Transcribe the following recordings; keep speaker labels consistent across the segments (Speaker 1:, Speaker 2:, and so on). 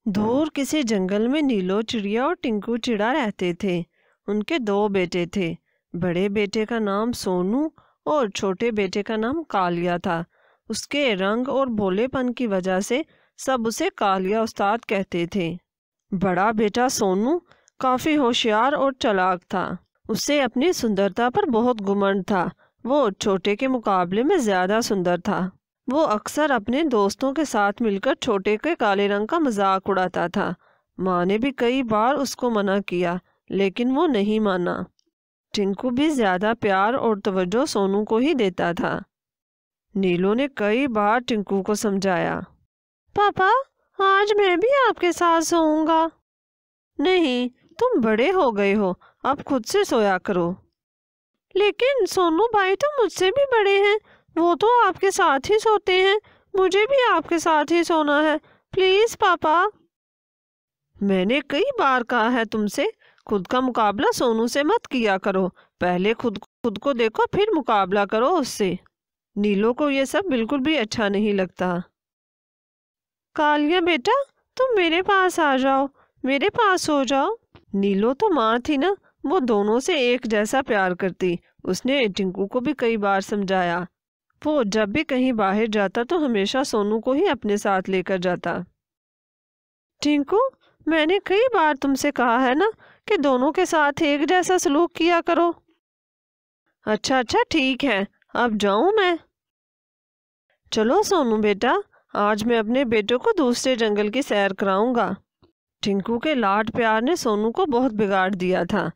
Speaker 1: दूर किसी जंगल में नीलो चिड़िया और टिंकू चिड़ा रहते थे। उनके दो बेटे थे। बड़े बेटे का नाम सोनू और छोटे बेटे का नाम कालिया था। उसके रंग और भोलेपन की वजह से सब उसे कालिया उस्ताद कहते थे। बड़ा बेटा सोनू काफ़ी होशियार और चालाक था। उसे अपनी सुंदरता पर बहुत घुमंड था। वो छोटे के मुकाबले में ज़्यादा सुंदर था। वो अक्सर अपने दोस्तों के साथ मिलकर छोटे के काले रंग का मजाक उड़ाता था। माँ ने भी कई बार उसको मना किया, लेकिन वो नहीं माना। टिंकू भी ज़्यादा प्यार और तवज्जो सोनू को ही देता था। नीलो ने कई बार टिंकू को समझाया, पापा आज मैं भी आपके साथ सोऊंगा। नहीं, तुम बड़े हो गए हो, अब खुद से सोया करो। लेकिन सोनू भाई तो मुझसे भी बड़े हैं, वो तो आपके साथ ही सोते हैं। मुझे भी आपके साथ ही सोना है, प्लीज पापा। मैंने कई बार कहा है तुमसे, खुद का मुकाबला सोनू से मत किया करो। पहले खुद को देखो, फिर मुकाबला करो उससे। नीलो को ये सब बिल्कुल भी अच्छा नहीं लगता। कालिया बेटा, तुम मेरे पास आ जाओ, मेरे पास सो जाओ। नीलो तो माँ थी ना, वो दोनों से एक जैसा प्यार करती। उसने टिंकू को भी कई बार समझाया। वो जब भी कहीं बाहर जाता तो हमेशा सोनू को ही अपने साथ लेकर जाता। टिंकू, मैंने कई बार तुमसे कहा है ना कि दोनों के साथ एक जैसा सलूक किया करो। अच्छा ठीक है, अब जाऊं मैं? चलो सोनू बेटा, आज मैं अपने बेटों को दूसरे जंगल की सैर कराऊंगा। टिंकू के लाड प्यार ने सोनू को बहुत बिगाड़ दिया था।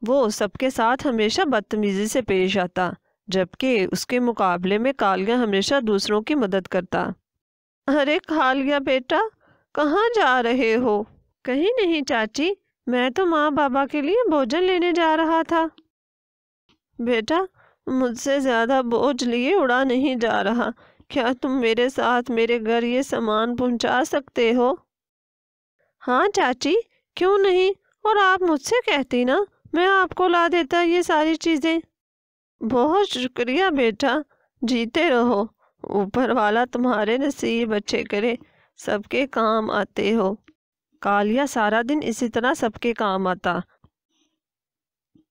Speaker 1: वो सबके साथ हमेशा बदतमीजी से पेश आता, जबकि उसके मुकाबले में कालिया हमेशा दूसरों की मदद करता। अरे कालिया बेटा, कहाँ जा रहे हो? कहीं नहीं चाची, मैं तो माँ बाबा के लिए भोजन लेने जा रहा था। बेटा, मुझसे ज़्यादा बोझ लिए उड़ा नहीं जा रहा। क्या तुम मेरे साथ मेरे घर ये सामान पहुँचा सकते हो? हाँ चाची, क्यों नहीं, और आप मुझसे कहती ना, मैं आपको ला देता ये सारी चीज़ें। बहुत शुक्रिया बेटा, जीते रहो। ऊपर वाला तुम्हारे नसीब अच्छे करे, सबके काम आते हो। कालिया सारा दिन इसी तरह सबके काम आता।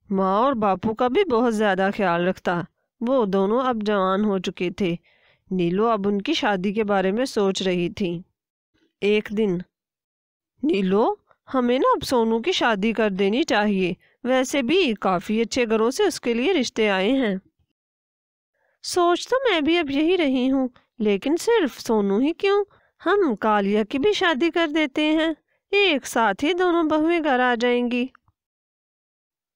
Speaker 1: माँ और बापू का भी बहुत ज़्यादा ख्याल रखता। वो दोनों अब जवान हो चुके थे। नीलो अब उनकी शादी के बारे में सोच रही थी। एक दिन, नीलो, हमें ना अब सोनू की शादी कर देनी चाहिए। वैसे भी काफ़ी अच्छे घरों से उसके लिए रिश्ते आए हैं। सोच तो मैं भी अब यही रही हूँ, लेकिन सिर्फ सोनू ही क्यों, हम कालिया की भी शादी कर देते हैं। एक साथ ही दोनों बहुएं घर आ जाएंगी।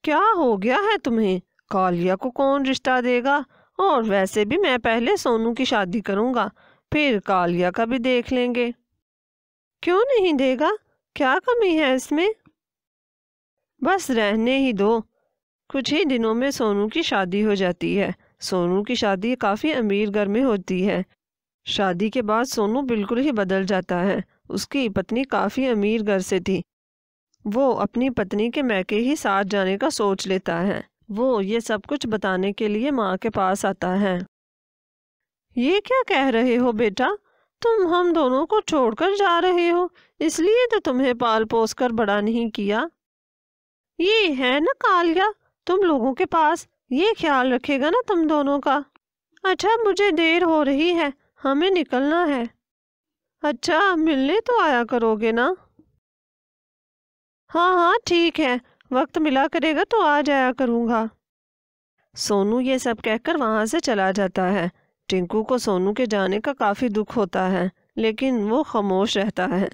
Speaker 1: क्या हो गया है तुम्हें? कालिया को कौन रिश्ता देगा? और वैसे भी मैं पहले सोनू की शादी करूँगा, फिर कालिया का भी देख लेंगे। क्यों नहीं देगा? क्या कमी है इसमें? बस रहने ही दो। कुछ ही दिनों में सोनू की शादी हो जाती है। सोनू की शादी काफ़ी अमीर घर में होती है। शादी के बाद सोनू बिल्कुल ही बदल जाता है। उसकी पत्नी काफ़ी अमीर घर से थी। वो अपनी पत्नी के मैके ही साथ जाने का सोच लेता है। वो ये सब कुछ बताने के लिए माँ के पास आता है। ये क्या कह रहे हो बेटा? तुम हम दोनों को छोड़कर जा रहे हो, इसलिए तो तुम्हें पाल पोस कर बड़ा नहीं किया। ये है ना कालिया, तुम लोगों के पास, ये ख्याल रखेगा ना तुम दोनों का। अच्छा, मुझे देर हो रही है, हमें निकलना है। अच्छा, मिलने तो आया करोगे ना? हाँ ठीक है, वक्त मिला करेगा तो आ जाया करूँगा। सोनू ये सब कहकर वहाँ से चला जाता है। टिंकू को सोनू के जाने का काफ़ी दुख होता है, लेकिन वो खामोश रहता है।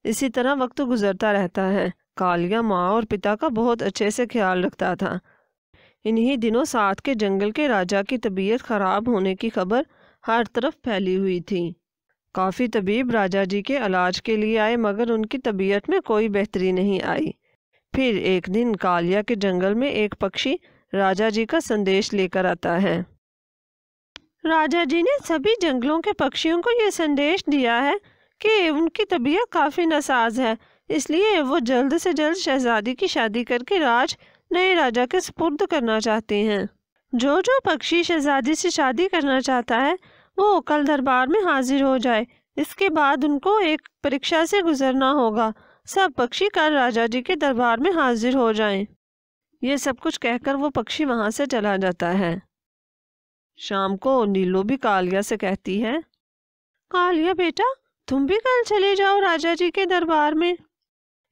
Speaker 1: इसी तरह वक्त गुजरता रहता है। कालिया माँ और पिता का बहुत अच्छे से ख्याल रखता था। इन्हीं दिनों साथ के जंगल के राजा की तबीयत खराब होने की खबर हर तरफ फैली हुई थी। काफ़ी तबीब राजा जी के इलाज के लिए आए, मगर उनकी तबीयत में कोई बेहतरी नहीं आई। फिर एक दिन कालिया के जंगल में एक पक्षी राजा जी का संदेश लेकर आता है। राजा जी ने सभी जंगलों के पक्षियों को ये संदेश दिया है कि उनकी तबीयत काफ़ी नासाज है, इसलिए वो जल्द से जल्द शहजादी की शादी करके राज नए राजा के सुपुर्द करना चाहते हैं। जो जो पक्षी शहजादी से शादी करना चाहता है, वो कल दरबार में हाजिर हो जाए। इसके बाद उनको एक परीक्षा से गुजरना होगा। सब पक्षी कल राजा जी के दरबार में हाजिर हो जाएं। ये सब कुछ कहकर वो पक्षी वहां से चला जाता है। शाम को नीलो भी कालिया से कहती है, कालिया बेटा, तुम भी कल चले जाओ राजा जी के दरबार में।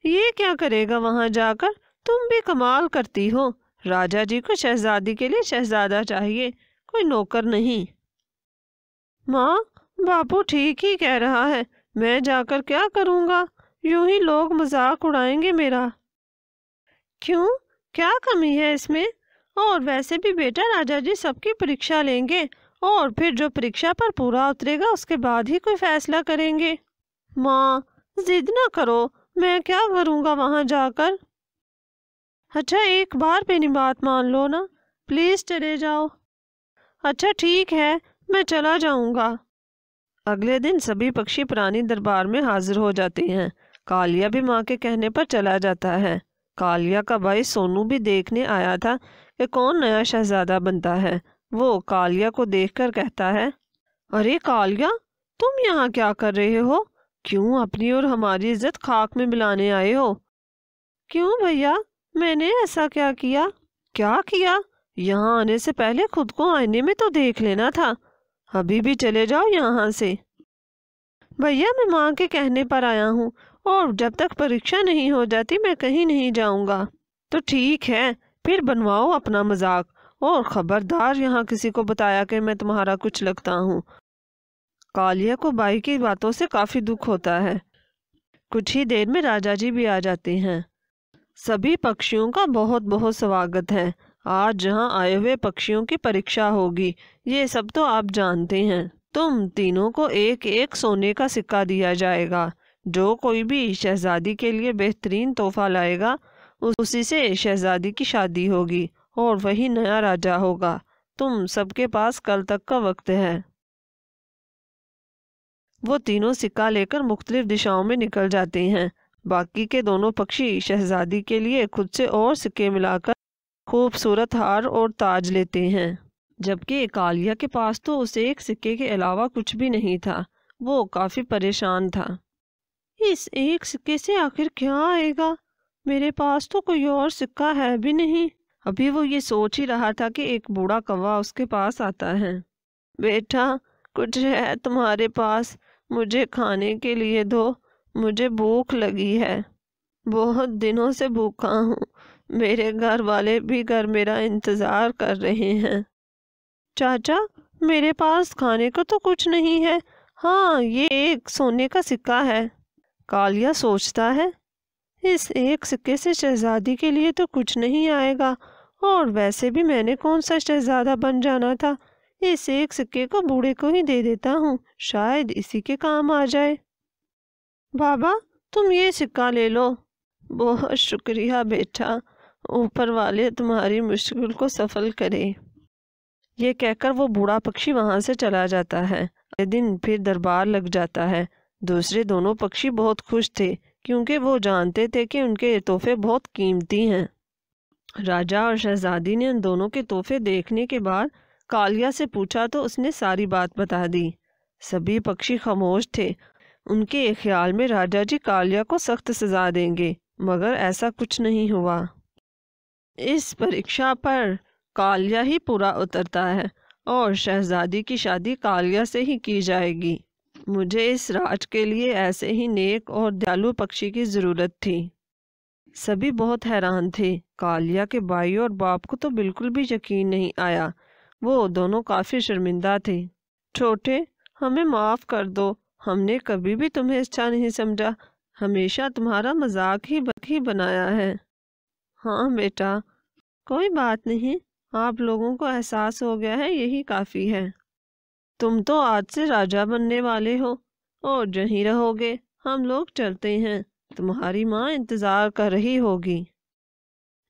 Speaker 1: ये क्या करेगा वहां जाकर? तुम भी कमाल करती हो। राजा जी को शहजादी के लिए शहजादा चाहिए, कोई नौकर नहीं। माँ, बापू ठीक ही कह रहा है, मैं जाकर क्या करूँगा? यूं ही लोग मजाक उड़ाएंगे मेरा। क्यों, क्या कमी है इसमें? और वैसे भी बेटा, राजा जी सबकी परीक्षा लेंगे और फिर जो परीक्षा पर पूरा उतरेगा उसके बाद ही कोई फैसला करेंगे। माँ, जिद ना करो, मैं क्या करूँगा वहां जाकर? अच्छा, एक बार मेरी बात मान लो ना, प्लीज चले जाओ। अच्छा ठीक है, मैं चला जाऊंगा। अगले दिन सभी पक्षी पुरानी दरबार में हाजिर हो जाते हैं। कालिया भी माँ के कहने पर चला जाता है। कालिया का भाई सोनू भी देखने आया था कि कौन नया शहजादा बनता है। वो कालिया को देखकर कहता है, अरे कालिया, तुम यहाँ क्या कर रहे हो? क्यों अपनी और हमारी इज्जत खाक में मिलाने आए हो? क्यों भैया, मैंने ऐसा क्या किया? क्या किया? यहाँ आने से पहले खुद को आईने में तो देख लेना था। अभी भी चले जाओ यहाँ से। भैया, मैं माँ के कहने पर आया हूँ और जब तक परीक्षा नहीं हो जाती मैं कहीं नहीं जाऊँगा। तो ठीक है, फिर बनवाओ अपना मजाक, और खबरदार यहाँ किसी को बताया कि मैं तुम्हारा कुछ लगता हूँ। कालिया को बाई की बातों से काफी दुख होता है। कुछ ही देर में राजा जी भी आ जाते हैं। सभी पक्षियों का बहुत बहुत स्वागत है। आज जहाँ आए हुए पक्षियों की परीक्षा होगी, ये सब तो आप जानते हैं। तुम तीनों को एक एक सोने का सिक्का दिया जाएगा। जो कोई भी शहजादी के लिए बेहतरीन तोहफा लाएगा, उसी से शहजादी की शादी होगी और वही नया राजा होगा। तुम सबके पास कल तक का वक्त है। वो तीनों सिक्का लेकर मुख्तलिफ दिशाओं में निकल जाते हैं। बाकी के दोनों पक्षी शहजादी के लिए खुद से और सिक्के मिलाकर खूबसूरत हार और ताज लेते हैं, जबकि कालिया के पास तो उस एक सिक्के के अलावा कुछ भी नहीं था। वो काफी परेशान था। इस एक सिक्के से आखिर क्या आएगा? मेरे पास तो कोई और सिक्का है भी नहीं। अभी वो ये सोच ही रहा था कि एक बूढ़ा कौवा उसके पास आता है। बेटा, कुछ है तुम्हारे पास? मुझे खाने के लिए दो, मुझे भूख लगी है। बहुत दिनों से भूखा हूँ। मेरे घर वाले भी घर मेरा इंतजार कर रहे हैं। चाचा, मेरे पास खाने को तो कुछ नहीं है। हाँ, ये एक सोने का सिक्का है। कालिया सोचता है, इस एक सिक्के से शहजादी के लिए तो कुछ नहीं आएगा, और वैसे भी मैंने कौन सा शहजादा बन जाना था। इस एक सिक्के को बूढ़े को ही दे देता हूँ, शायद इसी के काम आ जाए। बाबा, तुम ये सिक्का ले लो। बहुत शुक्रिया बेटा, ऊपर वाले तुम्हारी मुश्किल को सफल करे। ये कहकर वो बूढ़ा पक्षी वहां से चला जाता है। अगले दिन फिर दरबार लग जाता है। दूसरे दोनों पक्षी बहुत खुश थे, क्योंकि वो जानते थे कि उनके तोहफे बहुत कीमती हैं। राजा और शहजादी ने उन दोनों के तोहफे देखने के बाद कालिया से पूछा तो उसने सारी बात बता दी। सभी पक्षी खामोश थे। उनके ख्याल में राजा जी कालिया को सख्त सजा देंगे, मगर ऐसा कुछ नहीं हुआ। इस परीक्षा पर कालिया ही पूरा उतरता है और शहजादी की शादी कालिया से ही की जाएगी। मुझे इस राज के लिए ऐसे ही नेक और दयालु पक्षी की ज़रूरत थी। सभी बहुत हैरान थे। कालिया के भाई और बाप को तो बिल्कुल भी यकीन नहीं आया। वो दोनों काफ़ी शर्मिंदा थे। छोटे, हमें माफ़ कर दो, हमने कभी भी तुम्हें अच्छा नहीं समझा, हमेशा तुम्हारा मजाक ही बनाया है। हाँ बेटा, कोई बात नहीं, आप लोगों को एहसास हो गया है, यही काफ़ी है। तुम तो आज से राजा बनने वाले हो और यहीं रहोगे। हम लोग चलते हैं, तुम्हारी माँ इंतज़ार कर रही होगी।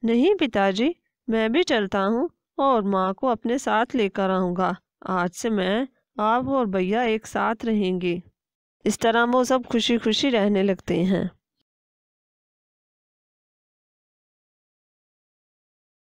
Speaker 1: नहीं पिताजी, मैं भी चलता हूँ और माँ को अपने साथ लेकर आऊँगा। आज से मैं, आप और भैया एक साथ रहेंगे। इस तरह वो सब खुशी खुशी रहने लगते हैं।